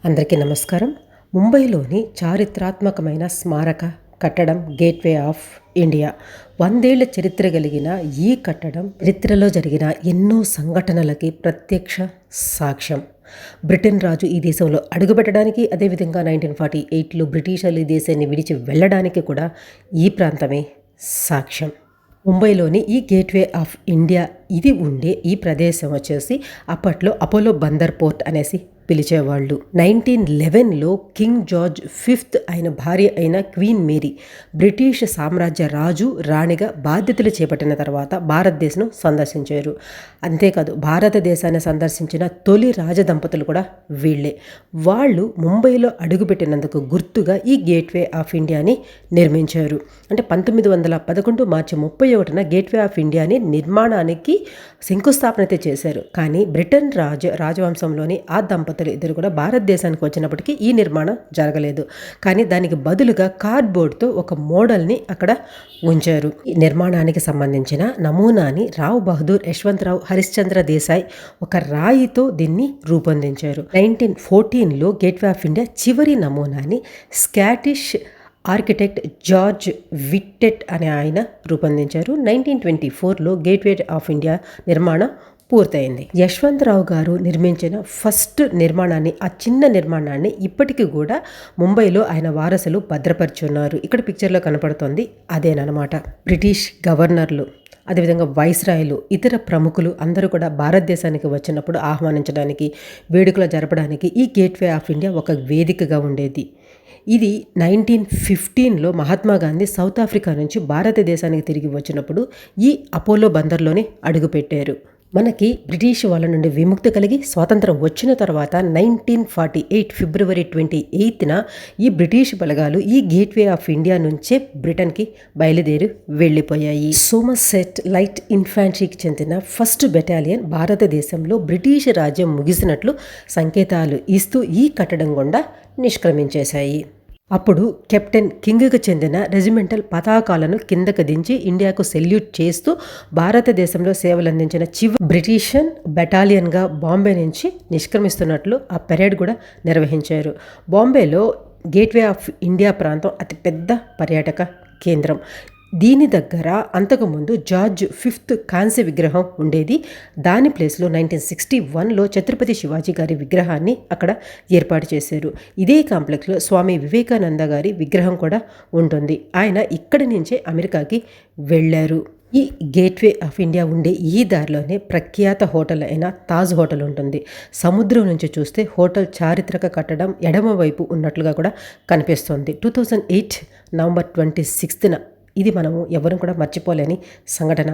అందరికీ నమస్కారం. ముంబైలోని చారిత్రాత్మకమైన స్మారక కట్టడం గేట్వే ఆఫ్ ఇండియా. 100 ఏళ్ల చరిత్ర కలిగిన ఈ కట్టడం చరిత్రలో జరిగిన ఎన్నో సంఘటనలకి ప్రత్యక్ష సాక్ష్యం. బ్రిటన్ రాజు ఈ దేశంలో అడుగుపెట్టడానికి, అదేవిధంగా 1948లో బ్రిటిషర్లు ఈ దేశాన్ని విడిచి వెళ్ళడానికి కూడా ఈ ప్రాంతమే సాక్ష్యం. ముంబైలోని ఈ గేట్వే ఆఫ్ ఇండియా ఇది ఉండే ఈ ప్రదేశం వచ్చేసి అప్పట్లో అపోలో బందర్ పోర్ట్ అనేసి పిలిచేవాళ్ళు. 1911లో కింగ్ జార్జ్ ఫిఫ్త్ ఆయన భార్య అయిన క్వీన్ మేరీ బ్రిటిష్ సామ్రాజ్య రాజు రాణిగా బాధ్యతలు చేపట్టిన తర్వాత భారతదేశం సందర్శించారు. అంతేకాదు భారతదేశాన్ని సందర్శించిన తొలి రాజదంపతులు కూడా వీళ్ళే. వాళ్ళు ముంబైలో అడుగుపెట్టినందుకు గుర్తుగా ఈ గేట్వే ఆఫ్ ఇండియాని నిర్మించారు. అంటే 1911 మార్చి 31న గేట్వే ఆఫ్ ఇండియాని నిర్మాణానికి శంకుస్థాపన అయితే చేశారు. కానీ బ్రిటన్ రాజవంశంలోని ఆ దంపతులు ఇద్దరు కూడా భారతదేశానికి వచ్చినప్పటికీ ఈ నిర్మాణం జరగలేదు. కానీ దానికి బదులుగా కార్డ్బోర్డ్తో ఒక మోడల్ని అక్కడ ఉంచారు. ఈ నిర్మాణానికి సంబంధించిన నమూనాని రావ్ బహదూర్ యశ్వంతరావు హరిశ్చంద్ర దేశాయ్ ఒక రాయితో దీన్ని రూపొందించారు. 1914లో గేట్వే ఆఫ్ ఇండియా చివరి నమూనాని స్కాటిష్ ఆర్కిటెక్ట్ జార్జ్ విట్టెట్ అనే ఆయన రూపొందించారు. 1924లో గేట్వే ఆఫ్ ఇండియా నిర్మాణం పూర్తయింది. యశ్వంతరావు గారు నిర్మించిన ఫస్ట్ నిర్మాణాన్ని, ఆ చిన్న నిర్మాణాన్ని ఇప్పటికీ కూడా ముంబైలో ఆయన వారసులు భద్రపరుచున్నారు. ఇక్కడ పిక్చర్లో కనపడుతోంది అదేనమాట. బ్రిటిష్ గవర్నర్లు, అదేవిధంగా వైస్రాయ్లు, ఇతర ప్రముఖులు అందరూ కూడా భారతదేశానికి వచ్చినప్పుడు ఆహ్వానించడానికి, వేడుకలు జరపడానికి ఈ గేట్వే ఆఫ్ ఇండియా ఒక వేదికగా ఉండేది. ఇది 1915లో మహాత్మా గాంధీ సౌత్ ఆఫ్రికా నుంచి భారతదేశానికి తిరిగి వచ్చినప్పుడు ఈ అపోలో బందర్లోనే అడుగుపెట్టారు. మనకి బ్రిటిష్ వాళ్ళ నుండి విముక్తి కలిగి స్వాతంత్రం వచ్చిన తర్వాత 1948 ఫిబ్రవరి 28న ఈ బ్రిటిష్ బలగాలు ఈ గేట్వే ఆఫ్ ఇండియా నుంచే బ్రిటన్కి బయలుదేరి వెళ్ళిపోయాయి. సోమర్సెట్ లైట్ ఇన్ఫాంట్రీకి చెందిన ఫస్ట్ బెటాలియన్ భారతదేశంలో బ్రిటిష్ రాజ్యం ముగిసినట్లు సంకేతాలు ఇస్తూ ఈ కట్టడం గుండా నిష్క్రమించేశాయి. అప్పుడు కెప్టెన్ కింగ్కి చెందిన రెజిమెంటల్ పతాకాలను కిందకు దించి ఇండియాకు సెల్యూట్ చేస్తూ భారతదేశంలో సేవలందించిన చివరి బ్రిటిషన్ బెటాలియన్గా బాంబే నుంచి నిష్క్రమిస్తున్నట్లు ఆ పెరేడ్ కూడా నిర్వహించారు. బాంబేలో గేట్వే ఆఫ్ ఇండియా ప్రాంతం అతిపెద్ద పర్యాటక కేంద్రం. దీని దగ్గర అంతకుముందు జార్జ్ ఫిఫ్త్ కాంస్య విగ్రహం ఉండేది. దాని ప్లేస్లో 1961లో ఛత్రపతి శివాజీ గారి విగ్రహాన్ని అక్కడ ఏర్పాటు చేశారు. ఇదే కాంప్లెక్స్లో స్వామి వివేకానంద గారి విగ్రహం కూడా ఉంటుంది. ఆయన ఇక్కడి నుంచే అమెరికాకి వెళ్ళారు. ఈ గేట్వే ఆఫ్ ఇండియా ఉండే ఈ దారిలోనే ప్రఖ్యాత హోటల్ అయిన తాజ్ హోటల్ ఉంటుంది. సముద్రం నుంచి చూస్తే హోటల్ చారిత్రక కట్టడం ఎడమవైపు ఉన్నట్లుగా కూడా కనిపిస్తుంది. 2008 నవంబర్ 26న ఇది మనము ఎవరు కూడా మర్చిపోలేని సంఘటన.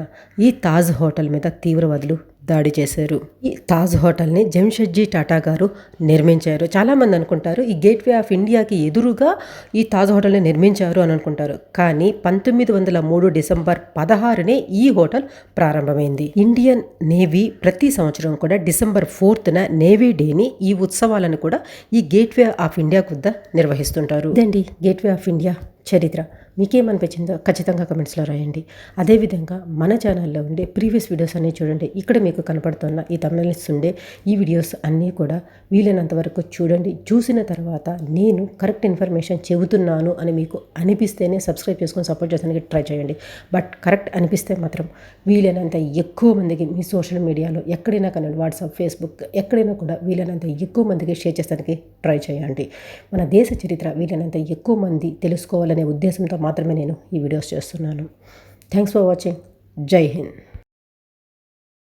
ఈ తాజ్ హోటల్ మీద తీవ్రవాదులు దాడి చేశారు. ఈ తాజ్ హోటల్ని జంషెడ్జీ టాటా గారు నిర్మించారు. చాలామంది అనుకుంటారు ఈ గేట్వే ఆఫ్ ఇండియాకి ఎదురుగా ఈ తాజ్ హోటల్ని నిర్మించారు అని అనుకుంటారు. కానీ 1903 డిసెంబర్ 16నే ఈ హోటల్ ప్రారంభమైంది. ఇండియన్ నేవీ ప్రతి సంవత్సరం కూడా డిసెంబర్ 4న నేవీ డేని, ఈ ఉత్సవాలను కూడా ఈ గేట్వే ఆఫ్ ఇండియా వద్ద నిర్వహిస్తుంటారు. ఇదండి గేట్వే ఆఫ్ ఇండియా చరిత్ర. మీకేమనిపించిందో ఖచ్చితంగా కమెంట్స్లో రాయండి. అదేవిధంగా మన ఛానల్లో ఉండే ప్రీవియస్ వీడియోస్ అన్నీ చూడండి. ఇక్కడ మీకు కనపడుతున్న ఈ థంబ్నెయిల్స్ ఉండే ఈ వీడియోస్ అన్నీ కూడా వీలైనంత వరకు చూడండి. చూసిన తర్వాత నేను కరెక్ట్ ఇన్ఫర్మేషన్ చెబుతున్నాను అని మీకు అనిపిస్తేనే సబ్స్క్రైబ్ చేసుకొని సపోర్ట్ చేయడానికి ట్రై చేయండి. బట్ కరెక్ట్ అనిపిస్తే మాత్రం వీలైనంత ఎక్కువ మందికి మీ సోషల్ మీడియాలో ఎక్కడైనా కానీ వాట్సాప్, ఫేస్బుక్ ఎక్కడైనా కూడా వీలైనంత ఎక్కువ మందికి షేర్ చేసడానికి ట్రై చేయండి. మన దేశ చరిత్ర వీలైనంత ఎక్కువ మంది తెలుసుకోవాలనే ఉద్దేశంతో మాత్రమే నేను ఈ వీడియోస్ చేస్తున్నాను. Thanks for watching. జై హింద్.